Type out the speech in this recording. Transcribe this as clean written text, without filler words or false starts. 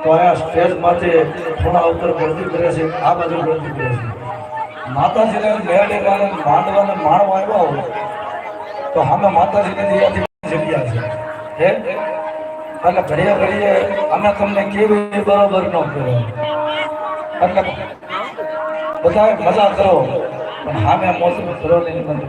તો આ સ્ટેજ માંથી થોડા ઉપર ગળતી કરે છે, આ બાજુ ગળતી કરે છે. માતાજીને મેળે ગાને માંડવાને માણવા આવ્યા હોય તો અમે માતાજીની દયાથી જગ્યા છે હે. એટલે ઘડીએ ઘડીએ અમે તમને કેવી બરોબર ન કરો, એટલે બધા મજા કરો પણ સામે મોસમ કરો નહીં.